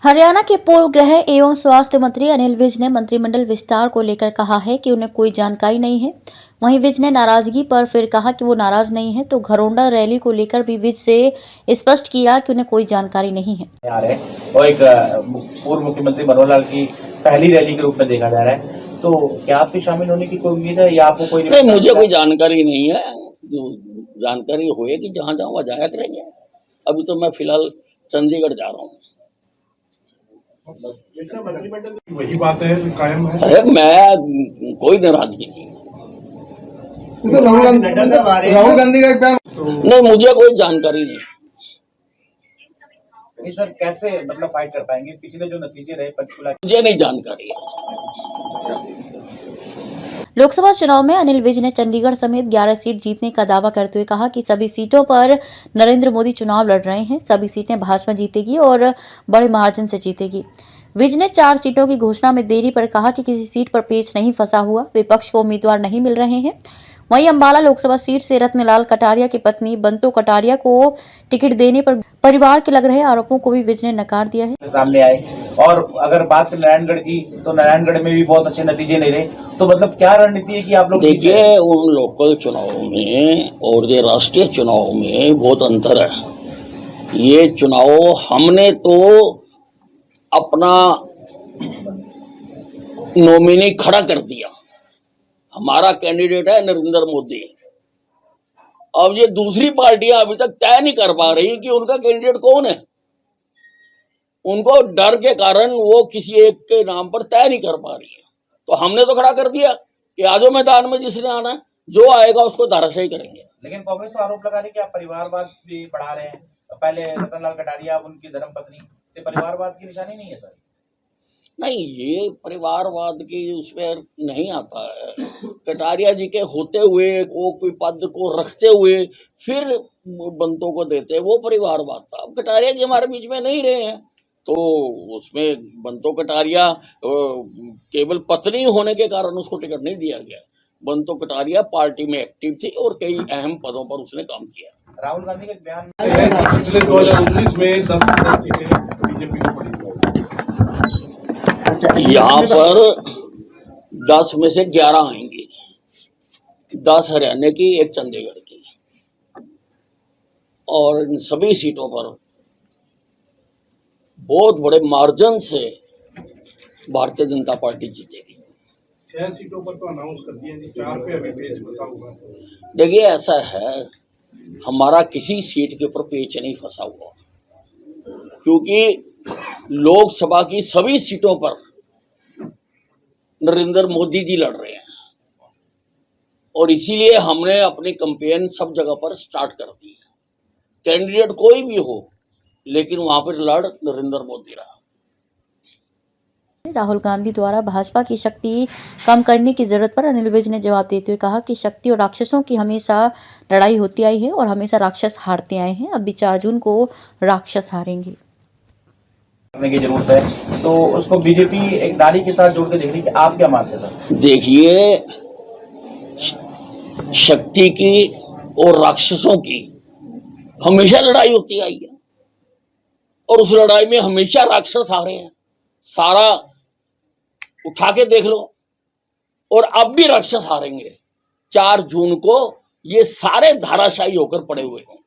हरियाणा के पूर्व गृह एवं स्वास्थ्य मंत्री अनिल विज ने मंत्रिमंडल विस्तार को लेकर कहा है कि उन्हें कोई जानकारी नहीं है। वहीं विज ने नाराजगी पर फिर कहा कि वो नाराज नहीं है, तो घरोंडा रैली को लेकर भी विज से स्पष्ट किया कि उन्हें कोई जानकारी नहीं है। और एक पूर्व मुख्यमंत्री मनोहर लाल की पहली रैली के रूप में देखा जा रहा है, तो क्या आपके शामिल होने की कोई उम्मीद है या आपको कोई नहीं? मुझे कोई जानकारी नहीं है। जानकारी होएगी जहाँ जहाँ वह जाया करेंगे। अभी तो मैं फिलहाल चंडीगढ़ जा रहा हूँ। वही बात है, कायम है। अरे मैं कोई नाराजगी नहीं। राहुल गांधी का एक बयान नहीं, मुझे कोई जानकारी नहीं। नहीं सर, कैसे मतलब फाइट कर पाएंगे? पिछले जो नतीजे रहे पंचकुला, मुझे नहीं जानकारी है। लोकसभा चुनाव में अनिल विज ने चंडीगढ़ समेत 11 सीट जीतने का दावा करते हुए कहा कि सभी सीटों पर नरेंद्र मोदी चुनाव लड़ रहे हैं। सभी सीटें भाजपा जीतेगी और बड़े मार्जिन से जीतेगी। विज ने 4 सीटों की घोषणा में देरी पर कहा कि किसी सीट पर पेच नहीं फंसा हुआ, विपक्ष को उम्मीदवार नहीं मिल रहे हैं। वहीं अंबाला लोकसभा सीट से रत्नलाल कटारिया की पत्नी बंतो कटारिया को टिकट देने पर परिवार के लग रहे आरोपों को भी विज ने नकार दिया है। सामने आए। और अगर बात करें नारायणगढ़ की, तो नारायणगढ़ में भी बहुत अच्छे नतीजे नहीं रहे, तो मतलब क्या रणनीति है कि आप लोग? देखिए, उन लोकल चुनावों में और ये राष्ट्रीय चुनाव में बहुत अंतर है। ये चुनाव हमने तो अपना नॉमिनी खड़ा कर दिया, हमारा कैंडिडेट है नरेंद्र मोदी। अब ये दूसरी पार्टियां अभी तक तय नहीं कर पा रही कि उनका कैंडिडेट कौन है। उनको डर के कारण वो किसी एक के नाम पर तय नहीं कर पा रही है। तो हमने तो खड़ा कर दिया कि आजो मैदान में जिसने आना है, जो आएगा उसको धाराशायी करेंगे। लेकिन कांग्रेस तो आरोप लगा रही है कि आप परिवारवाद भी बढ़ा रहे हैं। पहले रतनलाल कटारिया, उनकी धर्मपत्नी, तो परिवारवाद की निशानी नहीं है सर? नहीं, ये परिवारवाद की उसमें नहीं आता है। कटारिया जी के होते हुए वो कोई पद को रखते हुए फिर बंतों को देते, वो परिवारवाद था। कटारिया जी हमारे बीच में नहीं रहे हैं, तो उसमें बंतो कटारिया केवल पत्नी होने के कारण उसको टिकट नहीं दिया गया। बंतो कटारिया पार्टी में एक्टिव थी और कई अहम पदों पर उसने काम किया। राहुल गांधी का बयान पिछले 2019 में 10 सीटें बीजेपी को पड़ी। यहाँ पर 10 में से 11 आएंगी, 10 हरियाणा की, 1 चंडीगढ़ की, और इन सभी सीटों पर बहुत बड़े मार्जिन से भारतीय जनता पार्टी जीतेगी। 6 सीटों पर तो अनाउंस कर दिया, 4 पे अभी पेच फंसा हुआ है। देखिए, ऐसा है, हमारा किसी सीट के ऊपर पेच नहीं फंसा हुआ, क्योंकि लोकसभा की सभी सीटों पर नरेंद्र मोदी जी लड़ रहे हैं और इसीलिए हमने अपनी कैंपेन सब जगह पर स्टार्ट कर दी है। कैंडिडेट कोई भी हो, लेकिन वहां पर लड़ नरेंद्र मोदी रहा। राहुल गांधी द्वारा भाजपा की शक्ति कम करने की जरूरत पर अनिल विज ने जवाब देते हुए कहा कि शक्ति और राक्षसों की हमेशा लड़ाई होती आई है और हमेशा राक्षस हारते आए हैं। अब भी 4 जून को राक्षस हारेंगे। करने की जरूरत है, तो उसको बीजेपी एक नारी के साथ जोड़ के देख रही है। आप क्या मानते हैं सर? देखिए, शक्ति की और राक्षसों की हमेशा लड़ाई होती आई है और उस लड़ाई में हमेशा राक्षस हारे हैं। सारा उठा के देख लो, और अब भी राक्षस हारेंगे। 4 जून को ये सारे धाराशायी होकर पड़े हुए हैं।